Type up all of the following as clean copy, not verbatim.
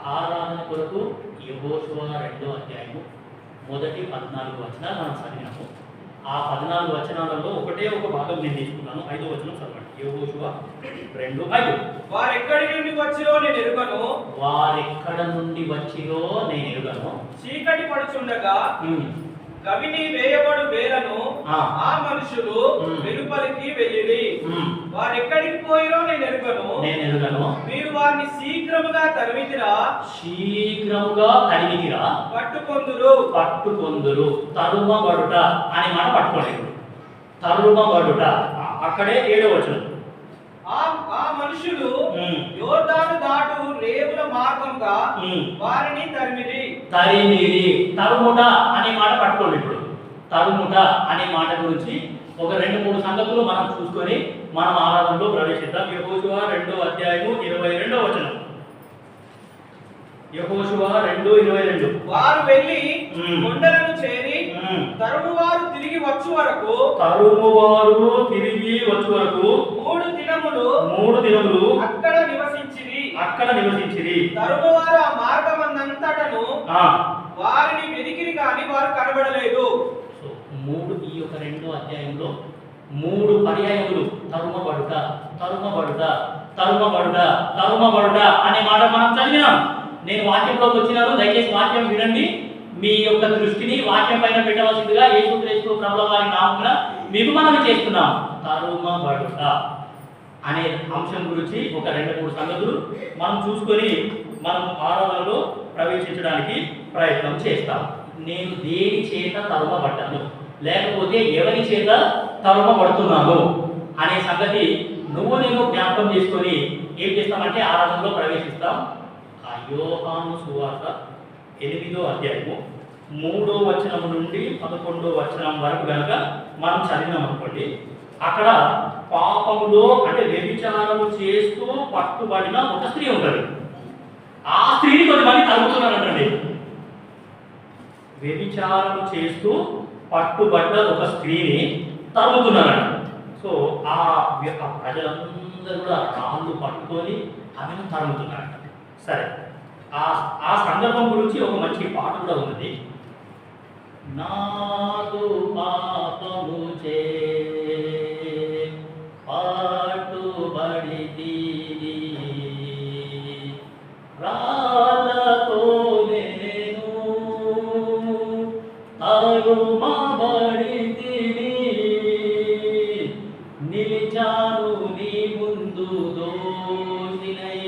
ఆరాధన కొరకు యెహోషువ 2వ అధ్యాయము మొదటి 14 వచనాలు మనం చదివినాము. ఆ 14 వచనాలలో ఒకటే ఒక భాగం నేను తీసుకున్నాను. 5వ వచనం చదవండి. యెహోషువ 2:5. వారెక్కడి నుండి వచ్చిరో నేను ఎరుగను. వారెక్కడ నుండి వచ్చిరో నేను ఎరుగను. చీకటి పడుచుండగా గవిని వేయబడు వేలను ఆ మనుషులు వెలుపలికి వెళ్ళిరి. వారెక్కడికి పోయిరో నేను ఎరుగను. మీరు వారిని శీఘ్రముగా తరిమితిరా. పట్టుకొందురు. తరుమబడుట అనే మాట పట్టుకోలేదు. తరుమబడుట అక్కడే 7వ వచనం. ఆ మనుషులు యోర్దాను దాటు రేవుల మార్గంగా వారిని తరిమిరి. తరుముట అనే మాట పట్టుకోండి. ఇప్పుడు తరుముట అనే మాట గురించి ఒక 2-3 సంగతులు మనం చూసుకొని మనం ఆరాధనలో ప్రవేశిద్దాం. యెహోషువ 2వ అధ్యాయము 22వ వచనం. యెహోషువ 2:22. వారు వెళ్ళి కొండలను చేరి తరుమువారు తిరిగి వచ్చు వరకు 3 దినములు అక్కడ నివసించిరి. తరుమువారు ఆ మార్గమందంతటను వారిని వెదికిరి కానీ వారు కనబడలేదు. సో ఈ యొక్క 2వ అధ్యాయంలో 3 పర్యాయములు తరుమబడుట అనే మాట మనం చదివినాం. నేను వాక్యంలోకి వచ్చినాను. దయచేసి వాక్యం వినండి. మీ యొక్క దృష్టిని వాక్యం పైన పెట్టవలసిందిగా యేసుక్రీస్తు ప్రభుల వారి నామమున మీకు మనం చేస్తున్నాం. తరుమబడుట అనే అంశం గురించి ఒక 2-3 సంగతులు మనం చూసుకొని మనం ఆరాధనలో ప్రవేశించడానికి ప్రయత్నం చేస్తాం. నేను దేని చేత తరుమబడ్డాను, లేకపోతే ఎవరి చేత తరుమబడుతున్నాను అనే సంగతి నేను జ్ఞాపకం చేసుకొని ఏం చేస్తామంటే ఆరాధనలో ప్రవేశిస్తాం. ఆ యోహాను సువార్త 8వ అధ్యాయము 3వ వచనం నుండి 11వ వచనం వరకు కనుక మనం చదివినాం అనుకోండి, అక్కడ పాపములో అంటే వ్యభిచారము చేస్తూ పట్టుబడిన ఒక స్త్రీ ఉంటుంది. ఆ స్త్రీని కొంతమంది తరుముతున్నారంటండి. వ్యభిచారము చేస్తూ పట్టుబడ్డ ఒక స్త్రీని తరుముతున్నారంట. సో ఆ ప్రజలందరూ కూడా రాళ్ళు పట్టుకొని ఆమెను తరుముతున్నారంట. సరే, ఆ సందర్భం గురించి ఒక మంచి పాట కూడా ఉన్నది. నాదు పాపము చే పట్టుబడితిని, రాళ్ళతో నేను తరుమబడితిని, నిలిచాను నీ ముందు దోషినై,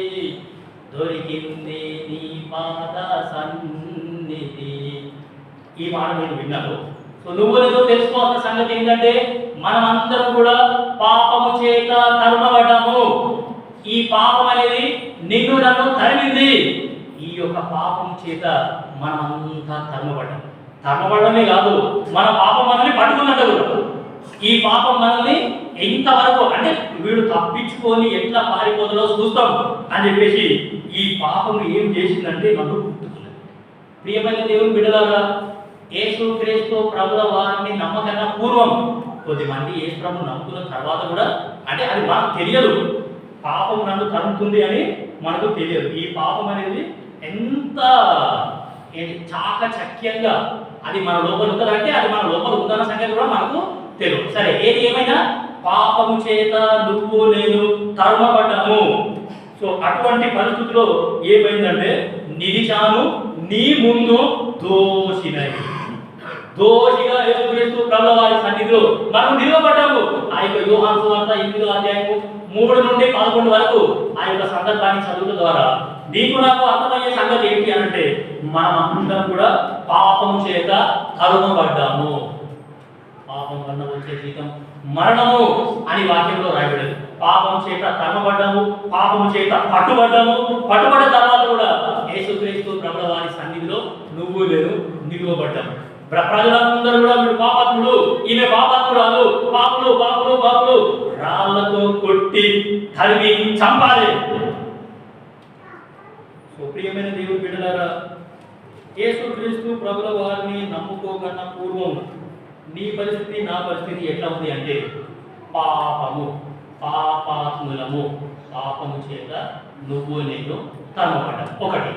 దొరికింది నీ పాద సన్నిధి. ఈ మాట నేను విన్నాను. సో నువ్వు తెలుసుకోవాల్సిన సంగతి ఏంటంటే మనమందరం కూడా పాపము చేత తరుమబడ్డాము. ఈ పాపం అనేది నిన్ను నన్ను తరిమింది. ఈ యొక్క పాపం చేత మనమంతా తరుమబడమే కాదు, మన పాపం మనల్ని పట్టుకున్నట్టు. ఈ పాపం మనల్ని ఎంతవరకు అంటే వీడు తప్పించుకొని ఎట్లా పారిపోతుందో చూస్తాం అని చెప్పేసి ఈ పాపం ఏం చేసిందంటే నన్ను పుట్టుకున్నది. ప్రియమైన దేవుని బిడ్డలారా, యేసుక్రీస్తు ప్రభుల వారిని నమ్మకన్నా పూర్వం కొద్దిమంది యేసు ప్రభు నమ్ముకున్న తర్వాత కూడా అంటే అది మనకు తెలియదు. పాపం నన్ను తరుముతుంది అని మనకు తెలియదు. ఈ పాపం అనేది ఎంత చాకచక్యంగా అది మన లోపల ఉంటుందంటే అది మన లోపల ఉందన్న సంగతి కూడా మనకు తెలియదు. సరే, ఏది ఏమైనా పాపము చేత నువ్వు నేను తరుమబడ్డాము. సో అటువంటి పరిస్థితిలో ఏమైందంటే నిలిచాను నీ ముందు దోషిగా యేసుక్రీస్తు ప్రభుల వారి సన్నిధిలో మనం నిలవబడ్డాము. ఆ యొక్క యోహాను సువార్త 8వ అధ్యాయము 3 నుండి 11 వరకు ఆ యొక్క సందర్భాన్ని చదువుల ద్వారా నీకు నాకు అర్థమయ్యే సంగతి ఏంటి అంటే మనం అందరం కూడా పాపము చేత తరుమబడ్డాము. పాపం వల్ల వచ్చే జీతం మరణము అని వాక్యంలో రాయబడింది. పాపం చేత తరుమబడ్డాము, పాపము చేత పట్టుబడ్డ తర్వాత కూడా యేసుక్రీస్తు ప్రభుల వారి సన్నిధిలో నువ్వు నేను నిలువబడ్డాము. ప్రజలందరూ కూడా వీడు పాపాత్ముడు, ఈమె పాపాత్మురాలు, పాపులు రాళ్లతో కొట్టి తరిమి చంపాలి. సో ప్రియమైన దేవుని బిడ్డలారా, యేసుక్రీస్తు ప్రభుల వారిని నమ్ముకోకన్నా పూర్వం నీ పరిస్థితి నా పరిస్థితి ఎట్లా ఉంది అంటే పాపాత్ములము, పాపము చేత నువ్వు నేను తరుమబడ్డాము. ఒకటి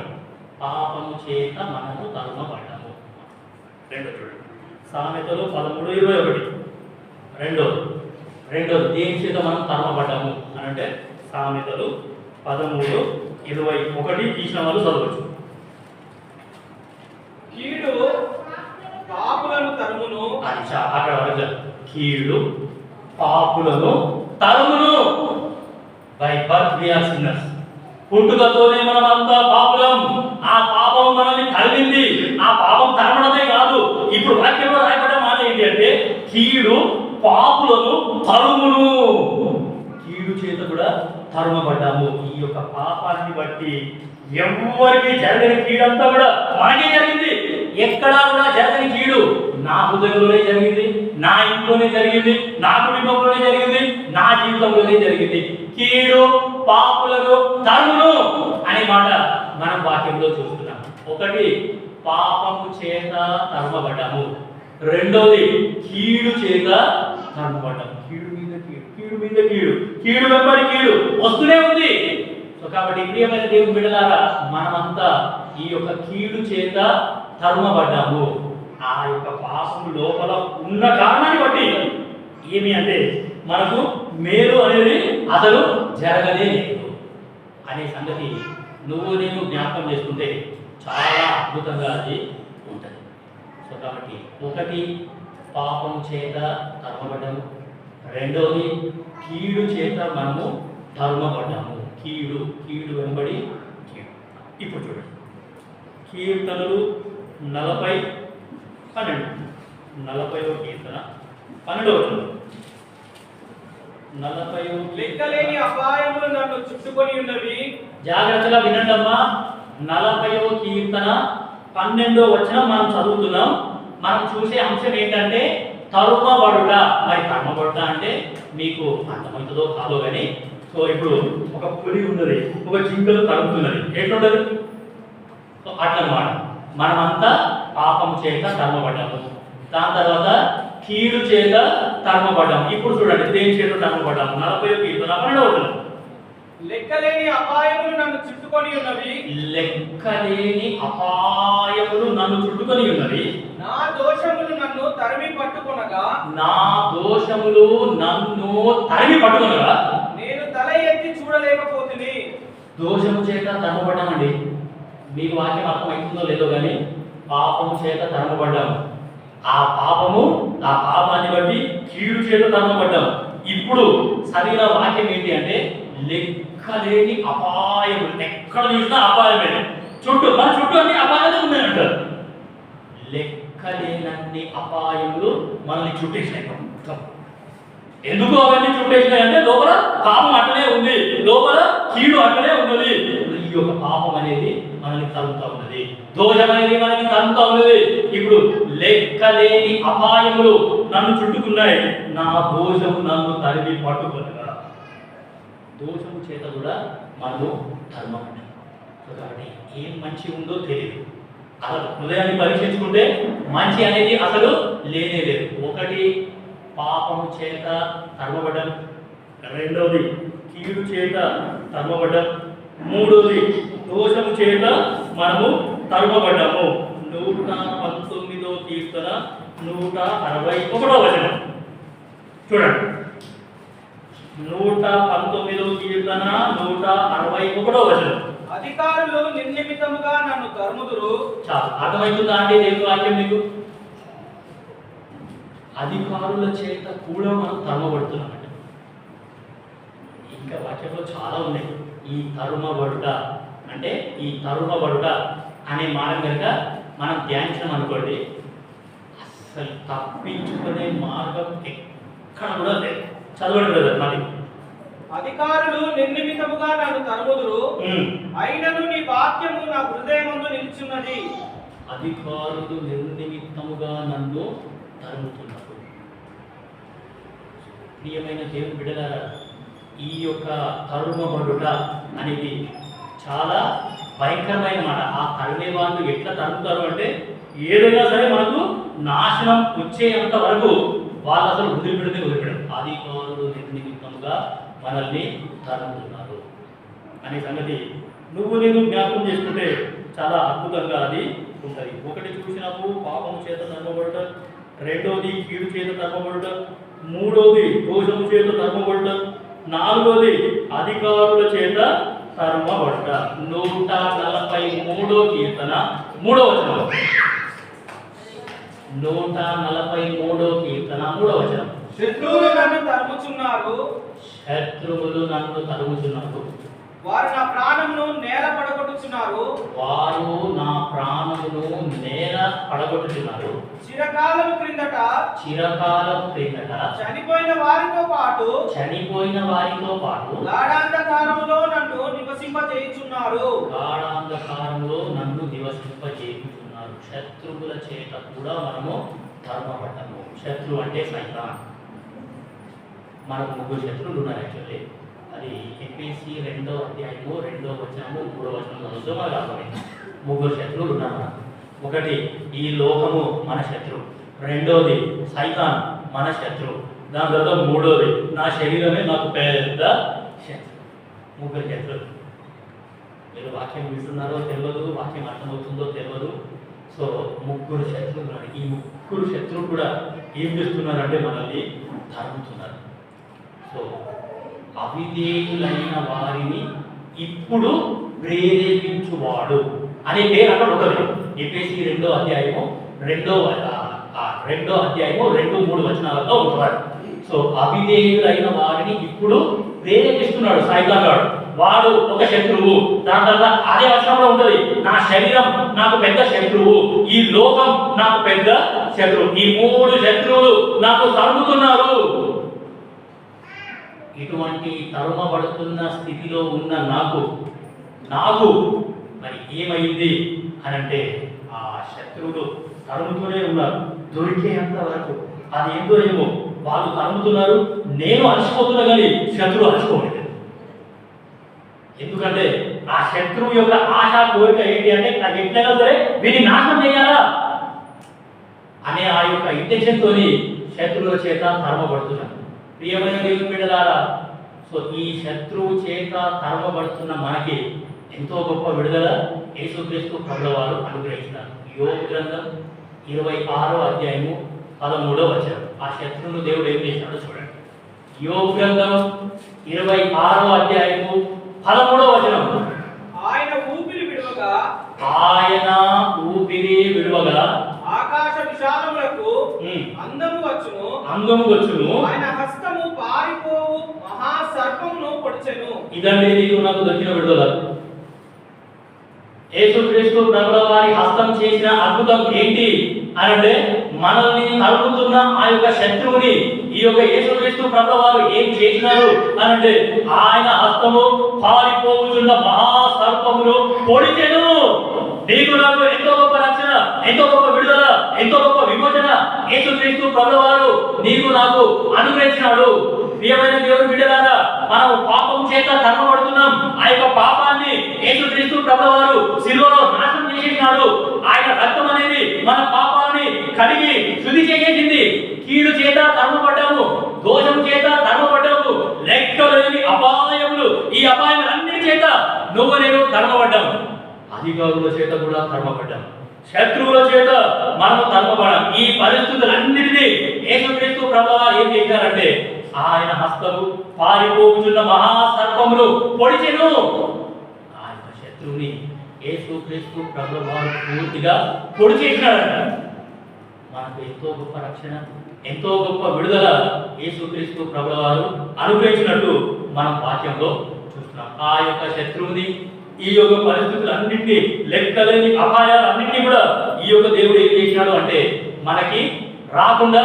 పాపము చేత మనము తరుమబడ్డాము. రెండో చూడండి, సామెతలు 13:21. రెండోది దేని చేత మనం తరుమబడ్డాము అని అంటే సామెతలు 13:21 తీసిన వాళ్ళు చదవచ్చు. కీడు పాపులను తరుమును. అది అక్కడ వరకు కీడు పాపులను తరుమును. By birth we are sinners. పుట్టుకతోనే మనం అంతా పాపులం. ఆ పాపం మనల్ని తరిమింది. ఆ పాపం తరమడమే కాదు, ఇప్పుడు వాక్యంలో రాయబడ్డ మాట ఏంటి అంటే కీడు పాపులను తరుమును. కీడు చేత కూడా తరుమబడ్డాము. ఈ యొక్క పాపాన్ని బట్టి ఎవరికి జరగని కీడంతా కూడా మనకే జరిగింది. ఎక్కడా కూడా జరగని కీడు నా హృదయంలోనే జరిగింది, నా ఇంట్లోనే జరిగింది, నా కుటుంబంలోనే జరిగింది, నా జీవితంలోనే జరిగింది. కీడు పాపులను తరుమును అనే మాట మనం వాక్యంలో చూస్తున్నాం. ఒకటి, పాపము చేత తరుమబడ్డాము. రెండోది, కీడు చేత తరుమబడ్డాము. కీడు మీద కీడు, కీడు మీద కీడు, కీడు వెంబడి కీడు వస్తూనే ఉంది. సో కాబట్టి ప్రియమైన దేవుని బిడ్డలారా, మనమంతా ఈ యొక్క కీడు చేత తరుమబడ్డాము. ఆ యొక్క పాపం లోపల ఉన్న కారణాన్ని బట్టి ఏమి అంటే మనకు మేలు అనేది అసలు జరగదే లేదు అనే సంగతి నేను జ్ఞాపకం చేసుకుంటే చాలా అద్భుతంగా అది ఉంటుంది. సో కాబట్టి ఒకటి, పాపం చేత తరుమబడ్డాము. రెండవది, కీడు చేత మనము తరుమబడ్డాము. కీడు వెంబడి కీడు. ఇప్పుడు చూడండి, కీర్తనలు 40:12. 40వ కీర్తన 12వ. లెక్కలేని అపాయములు నన్ను చుట్టుకొని ఉన్నవి. జాగ్రత్తగా వినండమ్మా. 40వ కీర్తన 12వ వచనం మనం చదువుతున్నాం. మనం చూసే అంశం ఏంటంటే తరుమబడుట. మరి తరుమబడుట అంటే మీకు అర్థమవుతుందో కాదో కానీ, సో ఇప్పుడు ఒక పులి ఉన్నది, ఒక జింకలు తరుముతున్నది, ఎట్లుంటది? సో అట్లన్నమాట మనమంతా పాపం చేత తరుమబడ్డాము. దాని తర్వాత కీడు చేత తరుమబడ్డాము. ఇప్పుడు చూడండి దేని చేత తరుమబడ్డాము. 40వ కీర్తన 12వ వచనం. లెక్కలేని అపాయములు నన్ను చుట్టుకొని ఉన్నవి. లెక్కలేని అపాయములు నన్ను చుట్టుకొని ఉన్నవి. నా దోషములు నన్ను తరిమి పట్టుకొనగా. నా దోషములు నన్ను తరిమి పట్టుకొనగా. నేను తల ఎత్తి చూడలేకపోతుంది. దోషము చేత తరుమబడ్డామండి. మీకు వాక్యం అర్థమవుతుందో లేదో కానీ పాపము చేత తరుమబడ్డాము. ఆ పాపాన్ని బట్టి కీడు చేత తరుమబడ్డాము. ఇప్పుడు చదివిన వాక్యం ఏంటి అంటే లెక్కలేని అపాయములు. ఎక్కడ చూసినా అపాయమే. మన చుట్టూ అన్ని అపాయాలు ఉన్నాయంటారు. లెక్కలేనన్ని అపాయములు మనల్ని చుట్టేసినాయి. ఎందుకు అవన్నీ చుట్టేసినాయి అంటే లోపల పాపం అట్లనే ఉంది, లోపల కీడు అట్లనే ఉన్నది. ఈ యొక్క పాపం అనేది మనల్ని తరుముతా ఉన్నది, దోషం అనేది మనల్ని తరుముతా ఉన్నది. ఇప్పుడు లెక్కలేని అపాయములు నన్ను చుట్టుకున్నాయి, నా దోషము నన్ను తరిమి పట్టుకొనగా. దోషము చేత కూడా మనము తరుమబడ్డాం. కాబట్టి ఏం మంచి ఉందో తెలియదు. అసలు హృదయాన్ని పరీక్షించుకుంటే మంచి అనేది అసలు లేనే లేదు. ఒకటి, పాపము చేత తరుమబడ్డం. రెండవది, కీడు చేత తరుమబడ్డం. మూడవది, దోషము చేత మనము తరుమబడ్డాము. 119వ కీర్తన 161వ వచనం చూడండి. 119వ కీర్తన 161వ వచనం. అధికారులు నిర్నిమితముగా నన్ను తరుముదురు. చాలు అర్థమవుతుందా అండి దేవుని వాక్యం మీకు? అధికారుల చేత కూడా మనం తరుమబడుతున్నామంట. ఇంకా వాక్యంలో చాలా ఉన్నాయి. ఈ తరుమబడుట అంటే ఈ తరుమబడుట అనే మాట కనుక మనం ధ్యానించడం అనుకోండి, అసలు తప్పించుకునే మార్గం ఎక్కడ కూడా లేదు. చదవండి కదా మరి. అధికారులు నిర్నిమితముగా నన్ను తరుముదురు, అయినను నీ వాక్యము నా హృదయమందు నిలిచున్నది. అధికారులు నిర్నిమిత్తముగా నన్ను తరుముతున్నారు. ప్రియమైన దేవుని బిడ్డలారా, ఈ యొక్క తరుమబడుట అనేది చాలా భయంకరమైన మాట. ఆ తరిమే వాళ్ళు ఎట్లా తరుముతారు అంటే ఏదైనా సరే మనకు నాశనం వచ్చేంత వరకు వాళ్ళు అసలు వదిలిపెడతారు. అధికారులు నిర్నిమిత్తముగా మనల్ని తరుముతున్నారు అనే సంగతి నేను జ్ఞాపకం చేసుకుంటే చాలా అద్భుతంగా అది ఉంటుంది. ఒకటి చూసినప్పుడు పాపము చేత తరమబడుట, రెండోది కీడు చేత తరమబడుట, మూడోది దోషము చేత తరమబడుట, నాలుగోది అధికారుల చేత తరమబడుట. 143 కీర్తన 3వ వచనం. 143 కీర్తన 3వ వచనం. శత్రువులు నన్ను తరుముచున్నారు, శత్రువులు నన్ను తరుముచున్నారు, వారు నా ప్రాణమును నేల పడగొట్టుచున్నారు, వారు నా ప్రాణమును నేల పడగొట్టుచున్నారు. చిరకాలం క్రిందట చనిపోయిన వారితో పాటు గాఢాంధకారములో నన్ను నివసింపజేయుచున్నారు. శత్రువుల చేత కూడా మనము ధర్మపడ్డాము. శత్రువు అంటే సైతాన్. మనకు 3 శత్రువులు ఉన్నారు యాక్చువల్లీ. అది ఎఫెసీ 2వ అధ్యాయము 2వ వచనము 3వ వచనం రుజువుగా కాబట్టి 3 శత్రువులు ఉన్నారు మనకు. ఒకటి ఈ లోకము మన శత్రువు, రెండోది సైతాన్ మన శత్రువు, దాని తర్వాత మూడోది నా శరీరమే నాకు పెద్ద శత్రువు. 3 శత్రువులు. మీరు వాక్యం వింటున్నారో తెలియదు, వాక్యం అర్థమవుతుందో తెలియదు. సో 3 శత్రువులు ఉన్నారు. ఈ 3 శత్రువులు కూడా ఏం చేస్తున్నారంటే మనల్ని తరుముతున్నారు. సో అవిధేయులైన వారిని ఇప్పుడు ప్రేరేపించువాడు అనే పేరు అక్కడ ఉంటుంది. ఎఫెసీ 2వ అధ్యాయము 2 3 వచనాలతో ఉంటాడు. సో అవిధేయులైన వారిని ఇప్పుడు ప్రేరేపిస్తున్నాడు సైతాన్ గాడు. వాడు ఒక శత్రువు. దాని తర్వాత అదే వచనంలో ఉంటుంది, నా శరీరం నాకు పెద్ద శత్రువు, ఈ లోకం నాకు పెద్ద శత్రువు. ఈ 3 శత్రువులు నాకు తరుముతున్నారు. ఇటువంటి తరుమబడుతున్న స్థితిలో ఉన్న నాకు మరి ఏమైంది అని అంటే, ఆ శత్రువులు తరుముతూనే ఉన్నారు దొరికేంత వరకు. అది ఏందో ఏమో వాళ్ళు తరుముతున్నారు, నేను అలసిపోతున్నా కానీ శత్రువు అలసిపోలేదు. ఎందుకంటే ఆ శత్రువు యొక్క ఆశ కోరిక ఏంటి అంటే, నాకు ఎట్లయినా సరే వీరిని నాశనం చేయాలా అనే ఆ యొక్క ఇంటెన్షన్ తోని శత్రువుల చేత తరమబడుతున్నారు. ప్రియమైన దేవుని బిడ్డలారా, సో ఈ శత్రువు చేత తరమబడుతున్న మనకి ఎంతో గొప్ప విడుదల యేసుక్రీస్తు ప్రభువు వారు అనుగ్రహించినారు. యోబు గ్రంథం 26వ అధ్యాయము 13వ వచనం. ఆ శత్రువును దేవుడు ఏం చేశాడో చూడండి. యోబు గ్రంథం 26వ అధ్యాయము 13వ వచనం. ఆయన ఊపిరి విడువగా ఆకాశ విశాలములకు అందము వచ్చును. ఆయన హస్తము పారిపోవు మహాసర్పమును పొడిచెను. ఇదండి నీకు నాకు దొరికిన విడుదల. యేసుక్రీస్తు ప్రభువు వారి హస్తం చేసిన అద్భుతం ఏంటి అంటే, మనల్ని తరుముతున్న ఆ యొక్క శత్రువుని ఈ యొక్క యేసుక్రీస్తు ప్రభువు వారు ఏం చేసినారు అంటే, ఆయన హస్తము పారిపోవుచున్న మహాసర్పమును పొడిచెను. నీకు నాకు ఎంతో గొప్ప రక్షణ, ఎంతో గొప్ప విడుదల, ఎంతో గొప్ప విమోచన యేసుక్రీస్తు ప్రభువు వారు నీకు నాకు అనుగ్రహించినాడు. ప్రియమైన దేవుని బిడ్డలారా, మనం పాపం చేత తరమబడుతున్నాం. ఆ యొక్క పాపాన్ని యేసుక్రీస్తు ప్రభువు వారు సిలువలో నాశనం చేసేసినాడు. ఆయన రక్తం అనేది మన పాపాన్ని కడిగి శుద్ధి చేసేసింది. కీడు చేత తరమబడ్డాము, దోషం చేత తరమబడ్డాము, లెక్కలేని అపాయములు, ఈ అపాయములన్నిటి చేత నువ్వు నేను తరమబడ్డాము. అధికారుల చేత కూడా తరమబడ్డాము, శత్రువుల చేత మనము తరమబడ్డాం. ఈ పరిస్థితులన్నిటినీ యేసుక్రీస్తు ప్రభువు వారు ఏం చేశారంటే, ఆయన హస్తము పారిపోతున్న మహాసర్పమును పొడిచెను. ఆయన శత్రువుని యేసుక్రీస్తు ప్రభువు వారు పూర్తిగా పొడి చేసినాడంట. మనకు ఎంతో గొప్ప రక్షణ, ఎంతో గొప్ప విడుదల యేసుక్రీస్తు ప్రభువు వారు అనుగ్రహించినట్టు మనం వాక్యంలో చూస్తున్నాం. ఆ యొక్క శత్రువుని, ఈ యొక్క పరిస్థితులన్నింటినీ, లెక్కలేని అపాయాలన్నింటినీ కూడా ఈ యొక్క దేవుడు ఏం చేసినాడు అంటే, మనకి రాకుండా,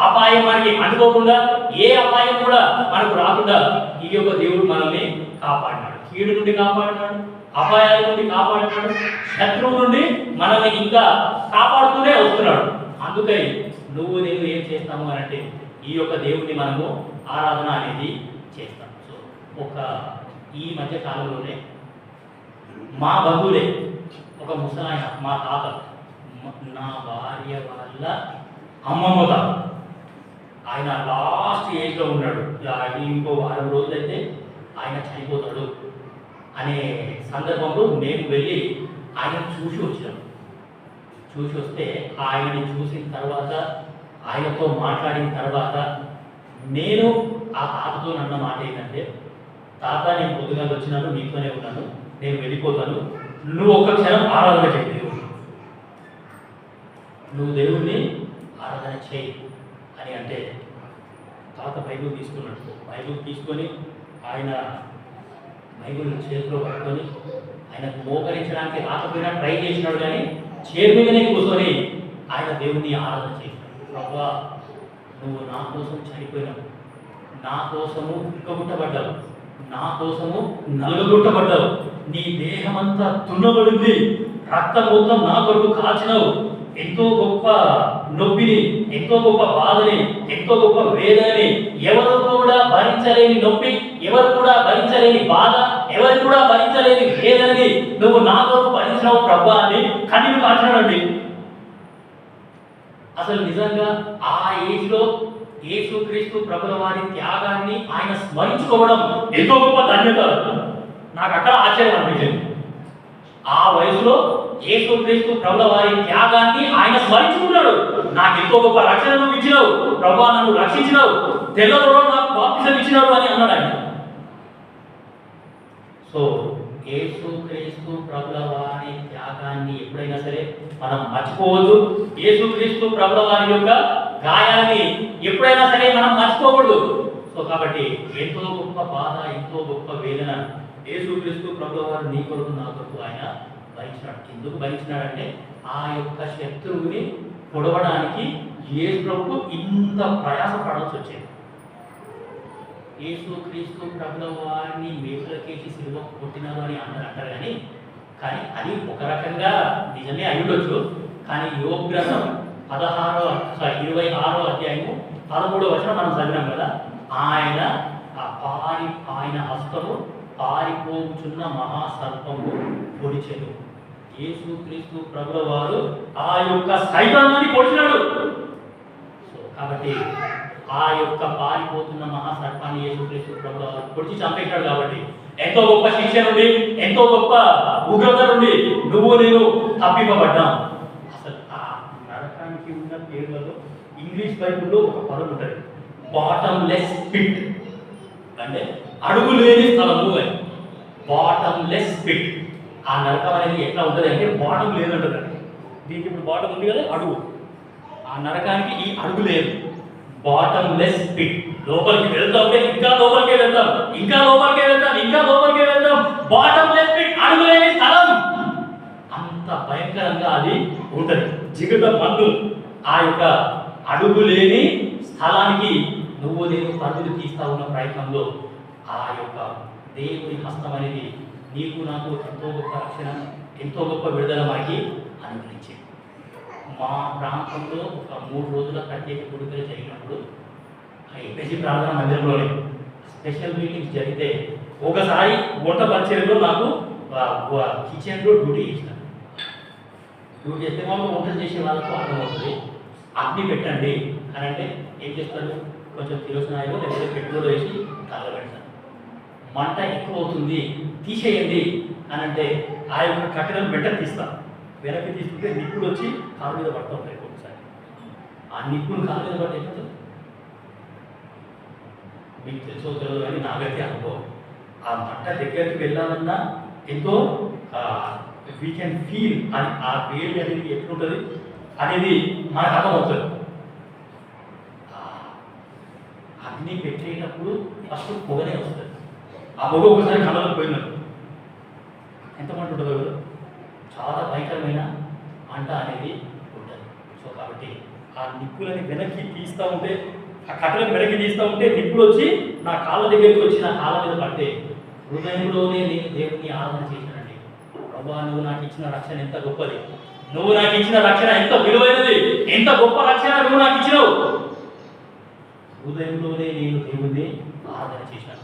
అపాయం మనకి అనుకోకుండా, ఏ అపాయం కూడా మనకు రాకుండా ఈ యొక్క దేవుడు మనల్ని కాపాడినాడు. కీడు నుండి కాపాడినాడు, అపాయాల నుండి కాపాడినాడు, శత్రువు నుండి మనల్ని ఇంకా కాపాడుతూనే వస్తున్నాడు. అందుకై నువ్వు నేను ఏం చేస్తాము అని అంటే, ఈ యొక్క దేవుడిని మనము ఆరాధన అనేది చేస్తాం. సో ఈ మధ్య కాలంలోనే మా బంధువులే ఒక ముసలాయన, మా తాత, నా భార్య వాళ్ళ అమ్మమ్మ తాత, ఆయన లాస్ట్ ఏజ్లో ఉన్నాడు. ఇంకో 6 రోజులైతే ఆయన చనిపోతాడు అనే సందర్భంలో మేము వెళ్ళి ఆయన చూసి వచ్చాను. చూసి వస్తే ఆయన్ని చూసిన తర్వాత, ఆయనతో మాట్లాడిన తర్వాత నేను ఆ తాతతో అన్న మాట ఏంటంటే, తాత నేను పొద్దుగా వచ్చినాను, నీతోనే ఉన్నాను, నేను వెళ్ళిపోతాను, నువ్వు ఒక క్షణం ఆరాధన చేయి దేవుడిని, నువ్వు దేవుణ్ణి ఆరాధన చేయి అని అంటే తాత బైబిల్ తీసుకున్నట్టు బైబిల్ తీసుకొని ఆయన బైబిల్ చేతిలో పట్టుకొని ఆయనకు మోకరించడానికి రాకపోయినా ట్రై చేసినాడు, కానీ చైర్ మీదనే కూర్చొని ఆయన దేవుణ్ణి ఆరాధన చేసినాడు. ప్రభువా, నువ్వు నా కోసం చనిపోయినావు, నా కోసము ఇక్కగుట్టబడ్డావు, నా కోసము నలుగుట్టబడ్డావు, నీ దేహమంతా తున్నబడింది, రక్తం మొత్తం నా కొరకు కాచినావు, ఎంతో గొప్ప నొప్పిని, ఎంతో గొప్ప బాధని, ఎంతో గొప్ప వేదనని, ఎవరు కూడా భరించలేని నొప్పి, ఎవరు కూడా భరించలేని బాధ, ఎవరు కూడా భరించలేని వేదనని నువ్వు నా కొరకు భరించినావు ప్రభా అని కన్నీరు కాచినాడండి. అసలు నిజంగా ఆ ఏజ్లో యేసుక్రీస్తు ప్రభుల వారి త్యాగాన్ని ఆయన స్మరించుకోవడం ఎంతో గొప్ప ధన్యత. నాకు అక్కడ ఆశ్చర్యం అనిపించింది. ఆ వయసులో యేసుక్రీస్తు ప్రభుల వారి త్యాగాన్ని ఆయన స్మరించుకున్నాడు. నాకు ఎంతో గొప్ప రక్షణ నువ్వు ఇచ్చినావు ప్రభా, నన్ను రక్షించినావు, తెల్లలో నాకు బాప్తిజం ఇచ్చినావు అని అన్నాడు ఆయన. సో యేసుక్రీస్తు ప్రభుల వారి త్యాగాన్ని ఎప్పుడైనా సరే మనం మర్చిపోవద్దు. యేసుక్రీస్తు ప్రభుల వారి యొక్క గాయాన్ని ఎప్పుడైనా సరే మనం మర్చిపోకూడదు. సో కాబట్టి ఎంతో గొప్ప బాధ, ఎంతో గొప్ప వేదన యేసుక్రీస్తు ప్రభుల వారు నీ కొరకు నా కొరకు ఆయన భరించినాడు. ఎందుకు భరించినాడంటే ఆ యొక్క శత్రువుని పొడవడానికి యేసు ప్రభుకు ఇంత ప్రయాస పడాల్సి వచ్చేది. యేసుక్రీస్తు ప్రభుల వారిని మేకులకేసి సిలువ కొట్టినారు అని అంటారు, కానీ అది ఒక రకంగా నిజమే అయ్యుండొచ్చు. కానీ యోబు గ్రంథం 26వ అధ్యాయము 13వ వచనం మనం చదివినాం కదా, ఆయన హస్తము పారిపోచున్న మహాసర్పము పొడిచెను. యేసుక్రీస్తు ప్రభుల వారు ఆ యొక్క సైతానాన్ని పొడిచినాడు. సో కాబట్టి ఆ యొక్క పారిపోతున్న మహాసర్పాన్ని యేసుక్రీస్తు ప్రభుల వారు పొడిచి చంపేశాడు. కాబట్టి ఎంతో గొప్ప శిక్ష నుండి, ఎంతో గొప్ప ఉగ్రత నుండి నువ్వు నేను తప్పింపబడ్డాం. అసలు ఆ నరకానికి ఉన్న పేర్లలో ఇంగ్లీష్ బైబిల్లో ఒక పదం ఉంటుంది, బాటమ్లెస్ పిట్, అంటే అడుగు లేని స్థలము అని. Bottomless pit. ఆ నరకం అనేది ఎట్లా ఉంటుంది అంటే బాటం లేదంటుంది. దీనికి ఇప్పుడు బాటం ఉంది కదా, అడుగు. ఆ నరకానికి ఈ అడుగు లేదు, బాటమ్లెస్ పిట్. లోపలికి వెళ్తాం, ఇంకా లోపలికే వెళ్తాం, ఇంకా లోపలికే వెళ్తాం, ఇంకా లోపలికే వెళ్తాం. బాటమ్లెస్ పిట్, అడుగు లేని స్థలం. అంత భయంకరంగా అది ఉంటుంది. జిగట మన్ను. ఆ యొక్క అడుగు లేని స్థలానికి నువ్వు నేను పరుగులు తీస్తా ఉన్న ప్రయత్నంలో ఆ యొక్క దేవుని హస్తం అనేది నీకు నాకు ఎంతో గొప్ప రక్షణ, ఎంతో గొప్ప విడుదల మనకి అనుగ్రహించింది. మా ప్రాంతంలో ఒక 3 రోజుల ప్రత్యేక కూడికలు జరిగినప్పుడు ఎంపీసీ ప్రార్థన మందిరంలోనే స్పెషల్ మీటింగ్స్ జరిగితే ఒకసారి వంట పరిచయంలో నాకు కిచెన్లో డ్యూటీ ఇచ్చినారు. డ్యూటీ చేస్తే వాళ్ళు వంటలు చేసే వాళ్ళకు అర్థమవుతుంది. అగ్ని పెట్టండి అని అంటే ఏం చేస్తారు, కొంచెం కిరోసినాయిలో లేకపోతే పెట్రోల్ వేసి తగలబెడతారు. మంట ఎక్కువ అవుతుంది తీసేయండి అని అంటే ఆ యొక్క కట్టెలను వెంటనే తీస్తాం. వెనక్కి తీసుకుంటే నిప్పులు వచ్చి కాలు మీద పడుతూ ఉంటాయి. ఒకసారి ఆ నిప్పులు కాలు మీద పడితే మీకు తెలుసో తెలియదు, కానీ నాకైతే అనుభవం. ఆ మంట దగ్గరికి వెళ్ళాలన్నా ఎంతో వీ కెన్ ఫీల్ అది, ఆ వేడి అనేది ఎట్లుంటుంది అనేది మనకు అర్థమవుతుంది. అగ్ని పెట్టేటప్పుడు ఫస్ట్ పొగనే వస్తుంది. ఆ పొగ ఒకసారి కళ్ళకు పోయినట్టు ఎంత మంట ఉంటుందో కదా, చాలా భయంకరమైన మంట అనేది ఉంటుంది. సో కాబట్టి ఆ నిప్పులని వెనక్కి తీస్తూ ఉంటే, ఆ కట్టెలను వెనక్కి తీస్తూ ఉంటే నిప్పులు వచ్చి నా కాళ్ళ దగ్గరికి వచ్చి నా కాళ్ళ మీద పడితే హృదయంలోనే నేను దేవుని ఆరాధన చేశానండి. ప్రభువా, నువ్వు నాకు ఇచ్చిన రక్షణ ఎంత గొప్పది, నువ్వు నాకు ఇచ్చిన రక్షణ ఎంత విలువైనది, ఎంత గొప్ప రక్షణ నువ్వు నాకు ఇచ్చినావు. హృదయంలోనే నేను దేవుణ్ణి ఆరాధన చేశాను.